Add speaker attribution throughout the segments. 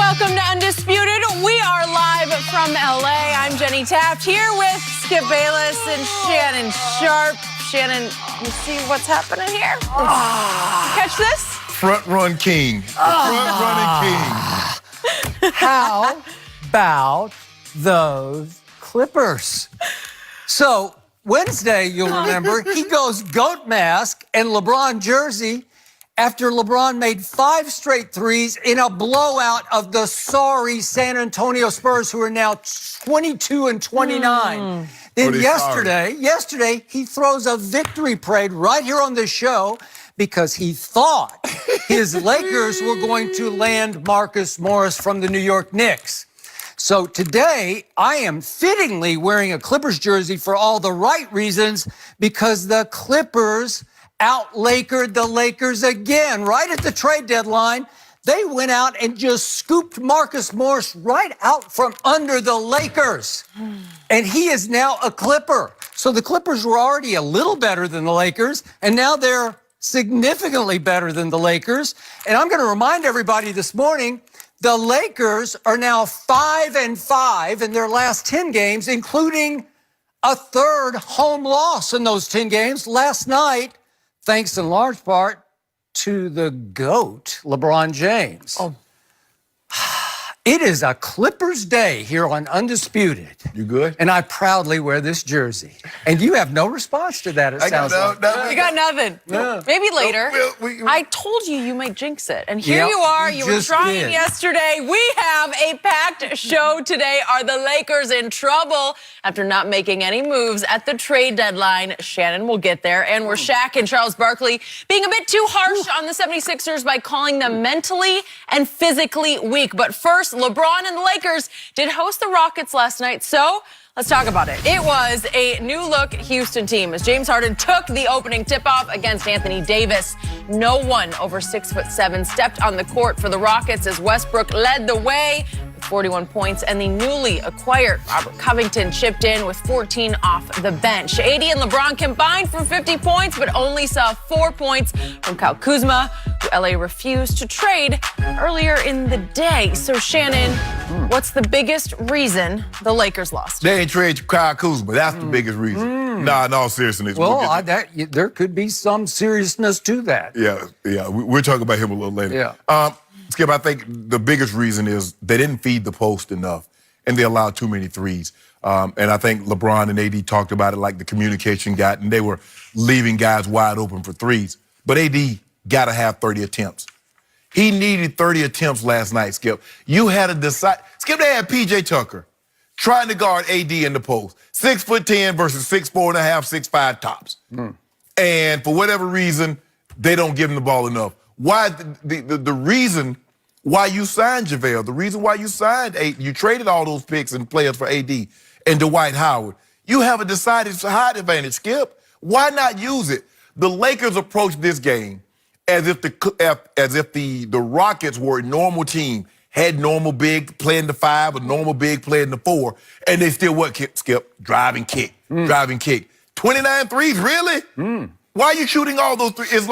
Speaker 1: Welcome to Undisputed. We are live from LA. I'm Jenny Taft here with Skip Bayless and Shannon Sharp. Shannon, you see what's happening here? Catch this?
Speaker 2: Front run king. Front running king.
Speaker 3: How about those Clippers? So Wednesday, you'll remember, he goes goat mask and LeBron jersey after LeBron made 5 straight threes in a blowout of the sorry San Antonio Spurs, who are now 22 and 29. Then yesterday, he throws a victory parade right here on this show because he thought his Lakers were going to land Marcus Morris from the New York Knicks. So today, I am fittingly wearing a Clippers jersey for all the right reasons because the Clippers out-Lakered the Lakers again. Right at the trade deadline, they went out and just scooped Marcus Morris right out from under the Lakers. And he is now a Clipper. So the Clippers were already a little better than the Lakers, and now they're significantly better than the Lakers. And I'm going to remind everybody this morning, the Lakers are now 5-5 in their last 10 games, including a third home loss in those 10 games last night, thanks in large part to the GOAT, LeBron James. It is a Clippers day here on Undisputed.
Speaker 2: You good?
Speaker 3: And I proudly wear this jersey. And you have no response to that, it sounds like.
Speaker 1: You got nothing.
Speaker 3: Yeah.
Speaker 1: Maybe later.
Speaker 2: We
Speaker 1: I told you might jinx it. And here
Speaker 3: Yep,
Speaker 1: you are.
Speaker 3: you
Speaker 1: You were
Speaker 3: just
Speaker 1: trying
Speaker 3: did.
Speaker 1: yesterday. We have a packed show today. Are the Lakers in trouble after not making any moves at the trade deadline? Shannon will get there. And we're Shaq and Charles Barkley being a bit too harsh on the 76ers by calling them mentally and physically weak. But first, LeBron and the Lakers did host the Rockets last night. So let's talk about it. It was a new-look Houston team as James Harden took the opening tip-off against Anthony Davis. No one over 6'7" stepped on the court for the Rockets as Westbrook led the way with 41 points, and the newly acquired Robert Covington chipped in with 14 off the bench. AD and LeBron combined for 50 points, but only saw 4 points from Kyle Kuzma, who LA refused to trade earlier in the day. So, Shannon, what's the biggest reason the Lakers lost?
Speaker 2: They ain't trade Kyle Kuzma. That's the biggest reason. Nah, in all seriousness.
Speaker 3: Well, there could be some seriousness to that.
Speaker 2: Yeah. We'll talk about him a little later.
Speaker 3: Yeah.
Speaker 2: Skip, I think the biggest reason is they didn't feed the post enough, and they allowed too many threes. And I think LeBron and AD talked about it like the communication got, and they were leaving guys wide open for threes. But AD got to have 30 attempts. He needed 30 attempts last night, Skip. You had to decide. Skip, they had P.J. Tucker trying to guard AD in the post. 6'10" versus 6'4.5", 6'5" tops. And for whatever reason, they don't give him the ball enough. Why the reason why you signed JaVale, the reason why you signed you traded all those picks and players for AD and Dwight Howard, you have a decided height advantage, Skip. Why not use it? The Lakers approached this game as if the Rockets were a normal team, had normal big playing the 5, a normal big playing the 4, and they still Skip? Drive and kick. 29 threes, really? Why are you shooting all those threes?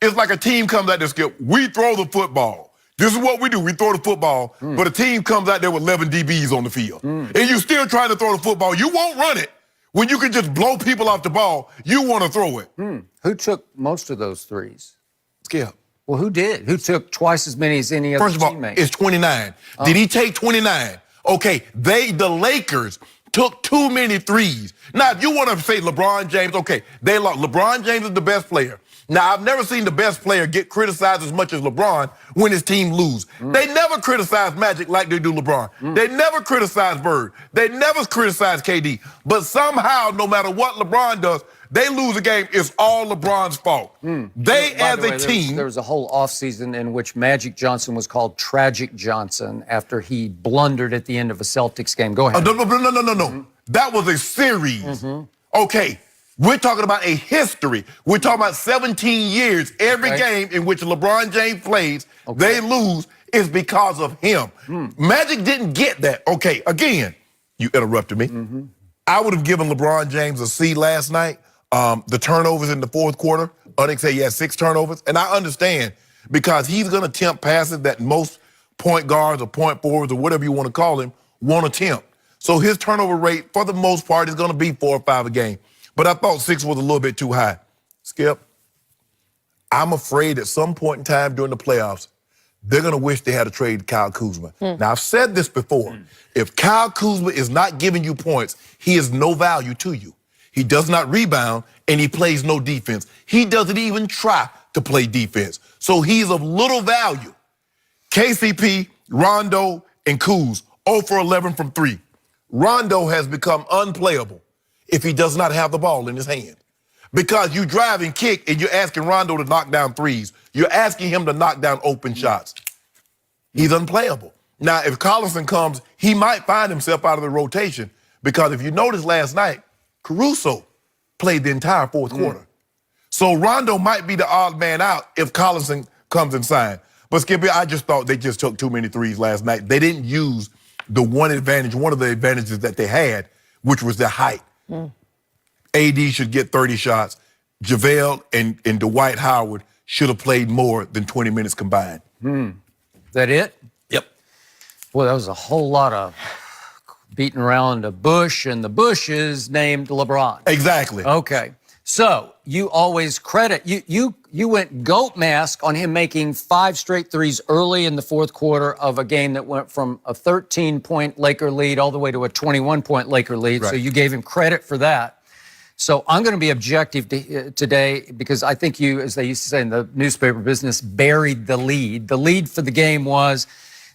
Speaker 2: It's like a team comes out there, Skip. We throw the football. This is what we do. We throw the football, but a team comes out there with 11 DBs on the field. And you're still trying to throw the football. You won't run it. When you can just blow people off the ball, you want to throw it.
Speaker 3: Who took most of those threes?
Speaker 2: Skip.
Speaker 3: Well, who did? Who took twice as many as any other
Speaker 2: First of all,
Speaker 3: teammate?
Speaker 2: it's 29. Did he take 29? Okay, the Lakers took too many threes. Now, if you want to say LeBron James, okay, they lost. LeBron James is the best player. Now, I've never seen the best player get criticized as much as LeBron when his team lose. They never criticize Magic like they do LeBron. They never criticize Bird. They never criticize KD. But somehow, no matter what LeBron does, they lose a game. It's all LeBron's fault. They, as a team...
Speaker 3: There was a whole offseason in which Magic Johnson was called Tragic Johnson after he blundered at the end of a Celtics game. Go ahead.
Speaker 2: No. That was a series. Okay. We're talking about a history. We're talking about 17 years. Every game in which LeBron James plays, they lose is because of him. Magic didn't get that. Okay, again, you interrupted me. I would have given LeBron James a C last night. The turnovers in the fourth quarter, Onyx said he had 6 turnovers. And I understand because he's going to attempt passes that most point guards or point forwards or whatever you want to call him won't attempt. So his turnover rate, for the most part, is going to be 4 or 5 a game. But I thought 6 was a little bit too high. Skip, I'm afraid at some point in time during the playoffs, they're going to wish they had to trade Kyle Kuzma. Now, I've said this before. If Kyle Kuzma is not giving you points, he is no value to you. He does not rebound, and he plays no defense. He doesn't even try to play defense. So he's of little value. KCP, Rondo, and Kuz, 0 for 11 from 3. Rondo has become unplayable if he does not have the ball in his hand. Because you drive and kick, and you're asking Rondo to knock down threes. You're asking him to knock down open shots. He's unplayable. Now, if Collison comes, he might find himself out of the rotation. Because if you noticed last night, Caruso played the entire fourth quarter. So Rondo might be the odd man out if Collison comes inside. But Skippy, I just thought they just took too many threes last night. They didn't use the one advantage, one of the advantages that they had, which was their height. AD should get 30 shots. JaVale and Dwight Howard should have played more than 20 minutes combined.
Speaker 3: Is that it?
Speaker 2: Yep.
Speaker 3: Boy, that was a whole lot of beating around the bush, and the bush is named LeBron.
Speaker 2: Exactly.
Speaker 3: Okay. So you always credit, you went goat mask on him making 5 straight threes early in the fourth quarter of a game that went from a 13-point Laker lead all the way to a 21-point Laker lead.
Speaker 2: Right.
Speaker 3: So you gave him credit for that. So I'm going to be objective today because I think you, as they used to say in the newspaper business, buried the lead. The lead for the game was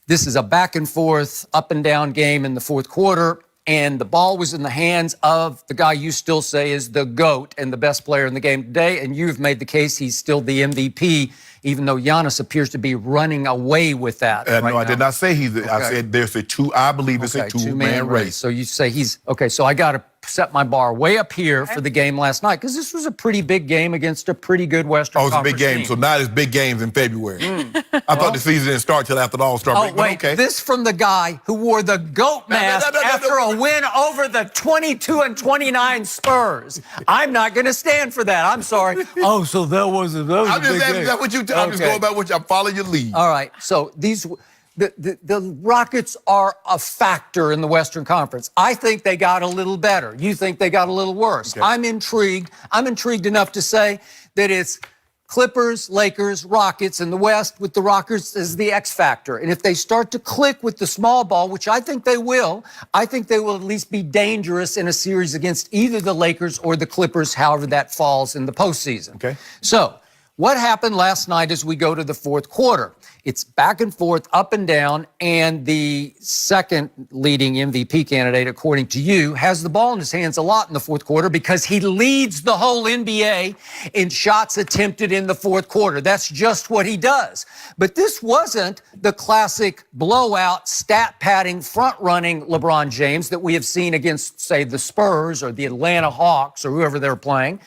Speaker 3: this is a back and forth, up and down game in the fourth quarter, and the ball was in the hands of the guy you still say is the GOAT and the best player in the game today, and you've made the case he's still the MVP, even though Giannis appears to be running away with that right
Speaker 2: No,
Speaker 3: now.
Speaker 2: I did not say he's. I said there's a two. I believe it's a two-man race.
Speaker 3: So you say he's okay. So I got to set my bar way up here for the game last night because this was a pretty big game against a pretty good Western
Speaker 2: Oh, it's a
Speaker 3: Conference
Speaker 2: big game.
Speaker 3: team.
Speaker 2: So not as big games in February. I thought the season didn't start till after the All-Star break.
Speaker 3: Oh, wait,
Speaker 2: okay.
Speaker 3: this from the guy who wore the GOAT mask after a win over the 22-29 Spurs. I'm not going to stand for that. I'm sorry. Oh, so that was a big game.
Speaker 2: I'm just going back with you. I'm following your lead.
Speaker 3: All right, so the Rockets are a factor in the Western Conference. I think they got a little better. You think they got a little worse.
Speaker 2: Okay.
Speaker 3: I'm intrigued. I'm intrigued enough to say that it's Clippers, Lakers, Rockets in the West with the Rockets as the X factor. And if they start to click with the small ball, which I think they will, I think they will at least be dangerous in a series against either the Lakers or the Clippers, however that falls in the postseason.
Speaker 2: Okay.
Speaker 3: So what happened last night as we go to the fourth quarter? It's back and forth, up and down, and the second leading MVP candidate, according to you, has the ball in his hands a lot in the fourth quarter because he leads the whole NBA in shots attempted in the fourth quarter. That's just what he does. But this wasn't the classic blowout, stat-padding, front-running LeBron James that we have seen against, say, the Spurs or the Atlanta Hawks or whoever they're playing.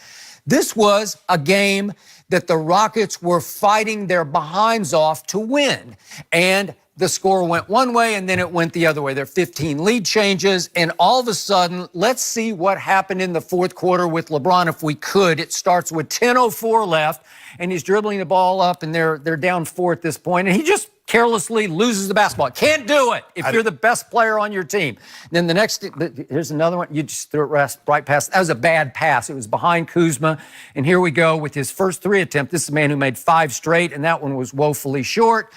Speaker 3: This was a game that the Rockets were fighting their behinds off to win. And the score went one way and then it went the other way. There are 15 lead changes, and all of a sudden, let's see what happened in the fourth quarter with LeBron if we could. It starts with 10:04 left, and he's dribbling the ball up, and they're down 4 at this point, and he just carelessly loses the basketball. Can't do it if you're the best player on your team. Then the next, here's another one. You just threw it right past. That was a bad pass. It was behind Kuzma. And here we go with his first 3 attempt. This is a man who made 5 straight, and that one was woefully short.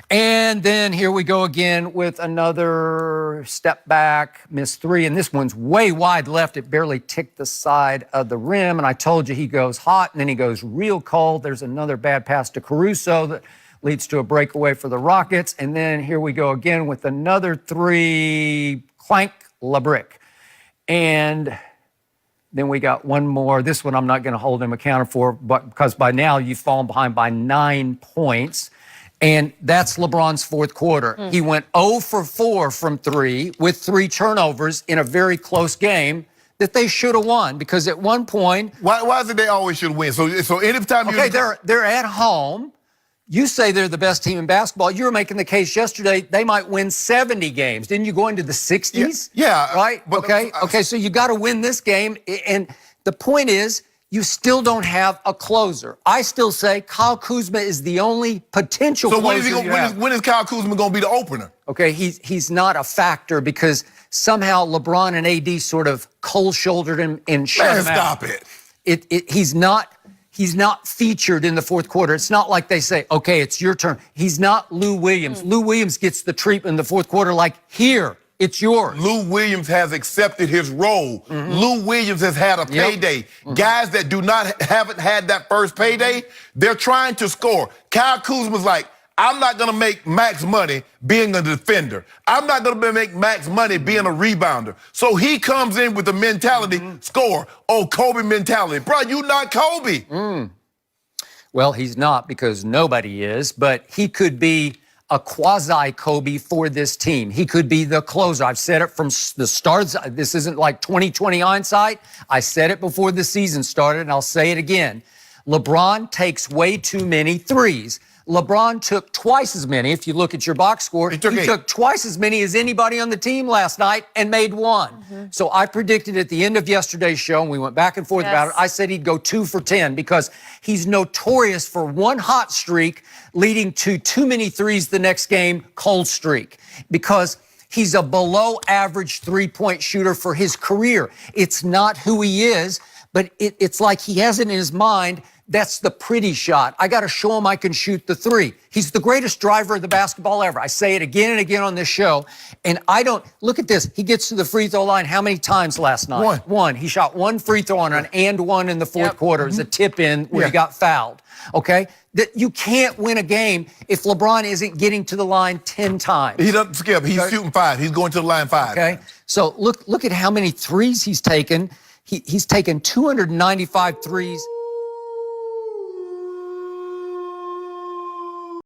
Speaker 3: And then here we go again with another step back, missed 3. And this one's way wide left. It barely ticked the side of the rim. And I told you he goes hot, and then he goes real cold. There's another bad pass to Caruso that leads to a breakaway for the Rockets. And then here we go again with another 3, clank, la brick. And then we got one more. This one I'm not going to hold him accountable for, but because by now you've fallen behind by 9 points. And that's LeBron's fourth quarter. He went 0 for 4 from 3 with 3 turnovers in a very close game that they should have won because at one point...
Speaker 2: Why is it they always should win? So anytime you...
Speaker 3: Okay, they're at home. You say they're the best team in basketball. You were making the case yesterday they might win 70 games. Didn't you go into the 60s?
Speaker 2: Yeah.
Speaker 3: Right?
Speaker 2: But,
Speaker 3: okay, so you got to win this game. And the point is, you still don't have a closer. I still say Kyle Kuzma is the only potential
Speaker 2: So
Speaker 3: closer you have.
Speaker 2: when is Kyle Kuzma going to be the opener?
Speaker 3: Okay, he's not a factor because somehow LeBron and AD sort of cold-shouldered him and shut him out.
Speaker 2: Stop it.
Speaker 3: He's not featured in the fourth quarter. It's not like they say, okay, it's your turn. He's not Lou Williams. Lou Williams gets the treatment in the fourth quarter like, here, it's yours.
Speaker 2: Lou Williams has accepted his role. Lou Williams has had a payday. Guys that haven't had that first payday, they're trying to score. Kyle Kuzma's like, I'm not going to make max money being a defender. I'm not going to make max money being a rebounder. So he comes in with the mentality, score. Oh, Kobe mentality. Bro, you not Kobe.
Speaker 3: Well, he's not because nobody is, but he could be a quasi-Kobe for this team. He could be the closer. I've said it from the start. This isn't like 2020 hindsight. I said it before the season started, and I'll say it again. LeBron takes way too many threes. LeBron took twice as many. If you look at your box score, he took twice as many as anybody on the team last night and made one. So I predicted at the end of yesterday's show, and we went back and forth about it, I said he'd go 2 for 10 because he's notorious for one hot streak leading to too many threes the next game, cold streak, because he's a below average three-point shooter for his career. It's not who he is, but it's like he has it in his mind, that's the pretty shot. I got to show him I can shoot the three. He's the greatest driver of the basketball ever. I say it again and again on this show. And I don't, look at this. He gets to the free throw line how many times last night? One. He shot one free throw on an and one in the fourth quarter. It was a tip in where he got fouled. Okay? That you can't win a game if LeBron isn't getting to the line 10 times.
Speaker 2: He doesn't skip. He's shooting 5. He's going to the line 5.
Speaker 3: Okay? So look at how many threes he's taken. He's taken 295 threes.